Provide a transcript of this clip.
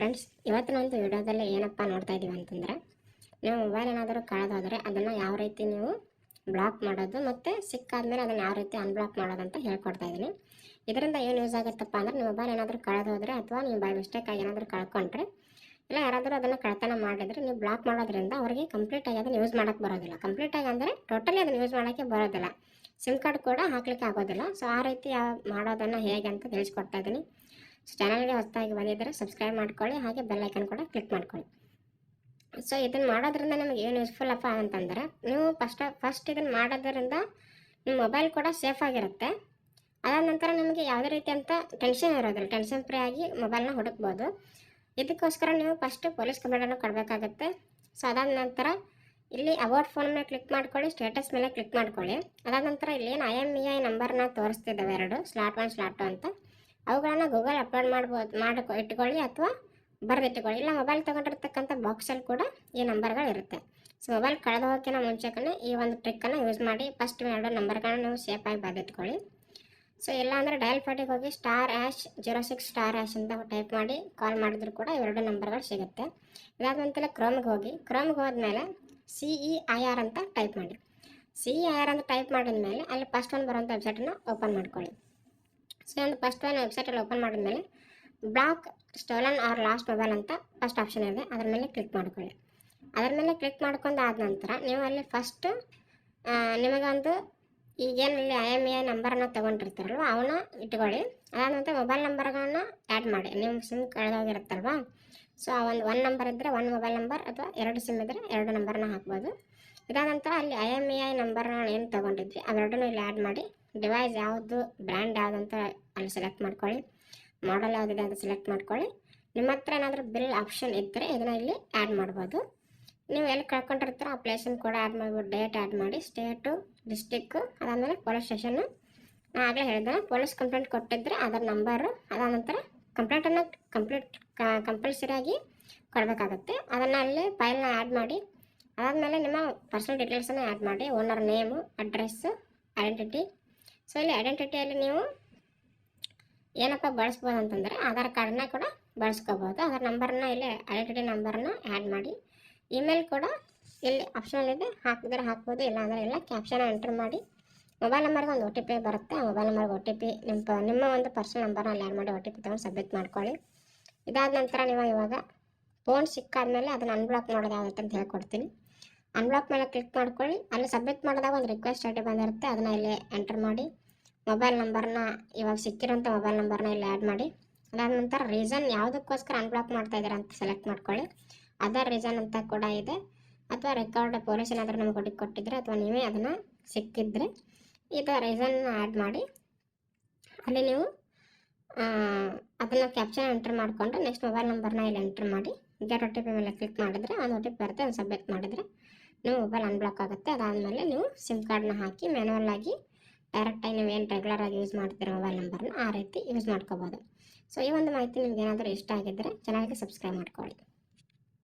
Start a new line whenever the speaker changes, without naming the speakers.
Friends, ಇವತ್ತಿನ ಒಂದು ವಿಡಿಯೋದಲ್ಲಿ ಏನಪ್ಪ ನೋಡ್ತಾ ಇದ್ದೀವಿ ಅಂತಂದರೆ, ನೀವು ಮೊಬೈಲ್ ಏನಾದರೂ ಕಳೆದೋದರೆ ಅದನ್ನು ಯಾವ ರೀತಿ ನೀವು ಬ್ಲಾಕ್ ಮಾಡೋದು ಮತ್ತು ಸಿಕ್ಕಾದ್ಮೇಲೆ ಅದನ್ನು ಯಾವ ರೀತಿ ಅನ್ಬ್ಲಾಕ್ ಮಾಡೋದು ಅಂತ ಹೇಳ್ಕೊಡ್ತಾ ಇದ್ದೀನಿ. ಇದರಿಂದ ಏನು ಯೂಸ್ ಆಗುತ್ತಪ್ಪ ಅಂದರೆ, ನಿಮ್ಮ ಮೊಬೈಲ್ ಏನಾದರೂ ಕಳೆದೋದ್ರೆ ಅಥವಾ ನೀವು ಬೈ ಮಿಸ್ಟೇಕಾಗಿ ಏನಾದರೂ ಕಳ್ಕೊಂಡ್ರೆ ಇಲ್ಲ ಯಾರಾದರೂ ಅದನ್ನು ಕಳ್ತನ ಮಾಡಿದರೆ ನೀವು ಬ್ಲಾಕ್ ಮಾಡೋದ್ರಿಂದ ಅವರಿಗೆ ಕಂಪ್ಲೀಟಾಗಿ ಅದನ್ನು ಯೂಸ್ ಮಾಡೋಕ್ಕೆ ಬರೋದಿಲ್ಲ. ಕಂಪ್ಲೀಟಾಗಿ ಅಂದರೆ ಟೋಟಲಿ ಅದನ್ನು ಯೂಸ್ ಮಾಡೋಕ್ಕೆ ಬರೋದಿಲ್ಲ, ಸಿಮ್ ಕಾರ್ಡ್ ಕೂಡ ಹಾಕ್ಲಿಕ್ಕೆ ಆಗೋದಿಲ್ಲ. ಸೊ ಆ ರೀತಿ ಮಾಡೋದನ್ನು ಹೇಗೆ ಅಂತ ತಿಳಿಸ್ಕೊಡ್ತಾ ಇದ್ದೀನಿ. ಸೊ ಚಾನಲ್ಗೆ ಹೊಸದಾಗಿ ಬಂದಿದ್ದರೆ ಸಬ್ಸ್ಕ್ರೈಬ್ ಮಾಡ್ಕೊಳ್ಳಿ, ಹಾಗೆ ಬೆಲ್ ಐಕನ್ ಕೂಡ ಕ್ಲಿಕ್ ಮಾಡ್ಕೊಳ್ಳಿ. ಸೊ ಇದನ್ನು ಮಾಡೋದ್ರಿಂದ ನಮಗೆ ಏನು ಯೂಸ್ಫುಲ್ ಅಪ್ಪ ಅಂತಂದರೆ, ನೀವು ಫಸ್ಟ್ ಇದನ್ನು ಮಾಡೋದ್ರಿಂದ ನಿಮ್ಮ ಮೊಬೈಲ್ ಕೂಡ ಸೇಫ್ ಆಗಿರುತ್ತೆ. ಅದಾದ ನಂತರ ನಿಮಗೆ ಯಾವುದೇ ರೀತಿಯಂಥ ಟೆನ್ಷನ್ ಇರೋದಿಲ್ಲ, ಟೆನ್ಷನ್ ಫ್ರೀ ಆಗಿ ಮೊಬೈಲ್ನ ಹುಡುಕ್ಬೋದು. ಇದಕ್ಕೋಸ್ಕರ ನೀವು ಫಸ್ಟ್ ಪೊಲೀಸ್ ಕಂಪ್ಲೇಂಟನ್ನು ಕೊಡಬೇಕಾಗತ್ತೆ. ಸೊ ಅದಾದ ನಂತರ ಇಲ್ಲಿ ಅಬೌಟ್ ಫೋನ್ ಮೇಲೆ ಕ್ಲಿಕ್ ಮಾಡ್ಕೊಳ್ಳಿ, ಸ್ಟೇಟಸ್ ಮೇಲೆ ಕ್ಲಿಕ್ ಮಾಡ್ಕೊಳ್ಳಿ. ಅದಾದ ನಂತರ ಇಲ್ಲೇನು IMEI ನಂಬರ್ನ ತೋರಿಸ್ತಿದ್ದಾವೆ, 2 ಸ್ಲಾಟ್ 1 ಸ್ಲಾಟ್ 2 ಅಂತ, ಅವುಗಳನ್ನು ಗೂಗಲ್ ಅಪ್ಲೋಡ್ ಇಟ್ಕೊಳ್ಳಿ ಅಥವಾ ಬರೆದಿಟ್ಕೊಳ್ಳಿ. ಇಲ್ಲ ಮೊಬೈಲ್ ತೊಗೊಂಡಿರ್ತಕ್ಕಂಥ ಬಾಕ್ಸಲ್ಲಿ ಕೂಡ ಈ ನಂಬರ್ಗಳು ಇರುತ್ತೆ. ಸೊ ಮೊಬೈಲ್ ಕಳೆದು ಹೋಗೋಕ್ಕಿಂತ ಮುಂಚೆಕೇ ಈ ಒಂದು ಟ್ರಿಕ್ಕನ್ನು ಯೂಸ್ ಮಾಡಿ ಫಸ್ಟ್ 2 ನಂಬರ್ಗಳನ್ನ ನೀವು ಸೇಫಾಗಿ ಬರೆದಿಟ್ಕೊಳ್ಳಿ. ಸೊ ಇಲ್ಲ ಅಂದರೆ ಡಯಲ್ ಪ್ಯಾಡಿಗೆ ಹೋಗಿ *#06# ಅಂತ ಟೈಪ್ ಮಾಡಿ ಕಾಲ್ ಮಾಡಿದ್ರು ಕೂಡ 2 ನಂಬರ್ಗಳು ಸಿಗುತ್ತೆ. ಇದಾದ ನಂತರ ಕ್ರೋಮ್ಗೆ ಹೋದ್ಮೇಲೆ CEIR ಅಂತ ಟೈಪ್ ಮಾಡಿ. CEIR ಅಂತ ಟೈಪ್ ಮಾಡಿದ ಮೇಲೆ ಅಲ್ಲಿ ಫಸ್ಟ್ ಒಂದು ಬರುವಂಥ ವೆಬ್ಸೈಟನ್ನು ಓಪನ್ ಮಾಡ್ಕೊಳ್ಳಿ. ಸೊ ಒಂದು ಫಸ್ಟ್ ಒಂದು ವೆಬ್ಸೈಟಲ್ಲಿ ಓಪನ್ ಮಾಡಿದ್ಮೇಲೆ block stolen or lost mobile ಅಂತ ಫಸ್ಟ್ ಆಪ್ಷನ್ ಇದೆ, ಅದರ ಮೇಲೆ ಕ್ಲಿಕ್ ಮಾಡ್ಕೊಳ್ಳಿ. ಅದರ ಮೇಲೆ ಕ್ಲಿಕ್ ಮಾಡ್ಕೊಂಡು ಆದ ನಂತರ ನೀವು ಅಲ್ಲಿ ಫಸ್ಟ್ ನಿಮಗೊಂದು ಈಗೇನಲ್ಲಿ IMEI ನಂಬರನ್ನು ತೊಗೊಂಡಿರ್ತೀರಲ್ವ ಅವನ್ನ ಇಟ್ಕೊಳ್ಳಿ. ಅದಾದ ನಂತರ ಮೊಬೈಲ್ ನಂಬರ್ಗಳನ್ನ ಆ್ಯಡ್ ಮಾಡಿ. ನಿಮ್ಮ ಸಿಮ್ ಕಳೆದೋಗಿರುತ್ತಲ್ವ, ಸೊ ಆ ಒಂದು ನಂಬರ್ ಇದ್ದರೆ 1 ಮೊಬೈಲ್ ನಂಬರ್ ಅಥವಾ 2 ಸಿಮ್ ಇದ್ದರೆ 2 ನಂಬರ್ನ ಹಾಕ್ಬೋದು. ಇದಾದ ನಂತರ ಅಲ್ಲಿ IMEI ನಂಬರ್ನ ಏನು ತೊಗೊಂಡಿದ್ವಿ ಅವೆರಡನ್ನೂ ಇಲ್ಲಿ ಆ್ಯಡ್ ಮಾಡಿ, ಡಿವೈಸ್ ಯಾವುದು, ಬ್ರ್ಯಾಂಡ್ ಯಾವುದು ಅಂತ ಅಲ್ಲಿ ಸೆಲೆಕ್ಟ್ ಮಾಡ್ಕೊಳ್ಳಿ, ಮಾಡಲ್ ಯಾವುದಿದೆ ಅಂತ ಸೆಲೆಕ್ಟ್ ಮಾಡ್ಕೊಳ್ಳಿ. ನಿಮ್ಮ ಹತ್ರ ಏನಾದರೂ ಬಿಲ್ ಆಪ್ಷನ್ ಇದ್ದರೆ ಇದನ್ನು ಇಲ್ಲಿ ಆ್ಯಡ್ ಮಾಡ್ಬೋದು. ನೀವು ಎಲ್ಲಿ ಕಳ್ಕೊಂಡಿರ್ತೀರೋ ಆ ಪ್ಲೇಸನ್ನು ಕೂಡ ಆ್ಯಡ್ ಮಾಡ್ಬೋದು, ಡೇಟ್ ಆ್ಯಡ್ ಮಾಡಿ, ಸ್ಟೇಟು, ಡಿಸ್ಟಿಕ್ಕು, ಅದಾದಮೇಲೆ ಪೊಲೀಸ್ ಸ್ಟೇಷನ್ನು. ನಾನು ಆಗಲೇ ಹೇಳಿದೆ, ಪೊಲೀಸ್ ಕಂಪ್ಲೇಂಟ್ ಕೊಟ್ಟಿದ್ದರೆ ಅದರ ನಂಬರು, ಅದಾದ ನಂತರ ಕಂಪ್ಲೇಂಟನ್ನು ಕಂಪಲ್ಸರಿಯಾಗಿ ಕೊಡಬೇಕಾಗುತ್ತೆ. ಅದನ್ನು ಅಲ್ಲಿ ಫೈಲ್ನ ಆ್ಯಡ್ ಮಾಡಿ, ಅದಾದಮೇಲೆ ನಿಮ್ಮ ಪರ್ಸನಲ್ ಡೀಟೇಲ್ಸನ್ನು ಆ್ಯಡ್ ಮಾಡಿ, owner name, address, identity. So ಇಲ್ಲಿ ಐಡೆಂಟಿಟಿಯಲ್ಲಿ ನೀವು ಏನಪ್ಪ ಬಳಸ್ಬೋದು ಅಂತಂದರೆ ಆಧಾರ್ ಕಾರ್ಡನ್ನ ಕೂಡ ಬಳಸ್ಕೋಬೋದು. ಅದರ ನಂಬರನ್ನ ಇಲ್ಲಿ ಐಡೆಂಟಿಟಿ ನಂಬರನ್ನ ಆ್ಯಡ್ ಮಾಡಿ. ಇಮೇಲ್ ಕೂಡ ಇಲ್ಲಿ ಆಪ್ಷನಲ್ ಇದೆ, ಹಾಕಿದ್ರೆ ಹಾಕ್ಬೋದು, ಇಲ್ಲ ಅಂದರೆ ಇಲ್ಲ. ಕ್ಯಾಪ್ಷನ್ ಎಂಟ್ರ್ ಮಾಡಿ, ಮೊಬೈಲ್ ನಂಬರ್ಗೆ ಒಂದು OTP ಬರುತ್ತೆ, ಆ ಮೊಬೈಲ್ ನಂಬರ್ಗೆ OTP ನಿಮ್ಮ ಒಂದು ಪರ್ಸನಲ್ ನಂಬರ್ನ ಅಲ್ಲಿ ಆ್ಯಡ್ ಮಾಡಿ OTP ತೊಗೊಂಡು ಸಬ್ಮಿಟ್ ಮಾಡ್ಕೊಳ್ಳಿ. ಇದಾದ ನಂತರ ನೀವು ಇವಾಗ ಫೋನ್ ಸಿಕ್ಕಾದ್ಮೇಲೆ ಅದನ್ನು ಅನ್ಬ್ಲಾಕ್ ಮಾಡೋದು ಯಾವತ್ತೆ ಅಂತ ಹೇಳ್ಕೊಡ್ತೀನಿ. ಅನ್ಬ್ಲಾಕ್ ಮೇಲೆ ಕ್ಲಿಕ್ ಮಾಡ್ಕೊಳ್ಳಿ. ಅಲ್ಲಿ ಸಬ್ಮಿಟ್ ಮಾಡಿದಾಗ ಒಂದು ರಿಕ್ವೆಸ್ಟ್ ID ಬಂದಿರುತ್ತೆ, ಅದನ್ನು ಇಲ್ಲಿ ಎಂಟರ್ ಮಾಡಿ. ಮೊಬೈಲ್ ನಂಬರ್ನ ಇವಾಗ ಸಿಕ್ಕಿರೋಂಥ ಮೊಬೈಲ್ ನಂಬರ್ನ ಇಲ್ಲಿ ಆ್ಯಡ್ ಮಾಡಿ. ಅದಾದ ನಂತರ ರೀಸನ್ ಯಾವುದಕ್ಕೋಸ್ಕರ ಅನ್ಬ್ಲಾಕ್ ಮಾಡ್ತಾ ಇದ್ದೀರಾ ಅಂತ ಸೆಲೆಕ್ಟ್ ಮಾಡ್ಕೊಳ್ಳಿ. ಅದರ್ ರೀಸನ್ ಅಂತ ಕೂಡ ಇದೆ, ಅಥವಾ ರೆಕಾರ್ಡ್ ಪೊಲೀಸ್ ಏನಾದರೂ ನಮಗೆ ಕೊಟ್ಟಿದ್ರೆ ಅಥವಾ ನೀವೇ ಅದನ್ನು ಸಿಕ್ಕಿದ್ರೆ ಇದು ರೀಸನ್ನ ಆ್ಯಡ್ ಮಾಡಿ. ಅಲ್ಲಿ ನೀವು ಅದನ್ನು ಕ್ಯಾಪ್ಷನ್ ಎಂಟ್ರ್ ಮಾಡಿಕೊಂಡು ನೆಕ್ಸ್ಟ್ ಮೊಬೈಲ್ ನಂಬರ್ನ ಇಲ್ಲಿ ಎಂಟ್ರ್ ಮಾಡಿ ಗೆಟ್ OTP ಮೇಲೆ ಕ್ಲಿಕ್ ಮಾಡಿದರೆ ಒಂದು OTP ಬರುತ್ತೆ, ಅದನ್ನು ಸಬ್ಮಿಟ್ ಮಾಡಿದರೆ ನೀವು ಮೊಬೈಲ್ ಅನ್ಬ್ಲಾಕ್ ಆಗುತ್ತೆ. ಅದಾದಮೇಲೆ ನೀವು ಸಿಮ್ ಕಾರ್ಡ್ನ ಹಾಕಿ ಮ್ಯಾನ್ಯಲ್ ಆಗಿ ಡೈರೆಕ್ಟಾಗಿ ನೀವು ಏನು ರೆಗ್ಯುಲರ್ ಆಗಿ ಯೂಸ್ ಮಾಡ್ತೀರೋ ಮೊಬೈಲ್ ನಂಬರ್ನ ಆ ರೀತಿ ಯೂಸ್ ಮಾಡ್ಕೋಬೋದು. ಸೊ ಈ ಒಂದು ಮಾಹಿತಿ ನಿಮ್ಗೆ ಏನಾದರೂ ಇಷ್ಟ ಆಗಿದ್ದರೆ ಚಾನಲ್ಗೆ ಸಬ್ಸ್ಕ್ರೈಬ್ ಮಾಡ್ಕೊಳ್ಳಿ.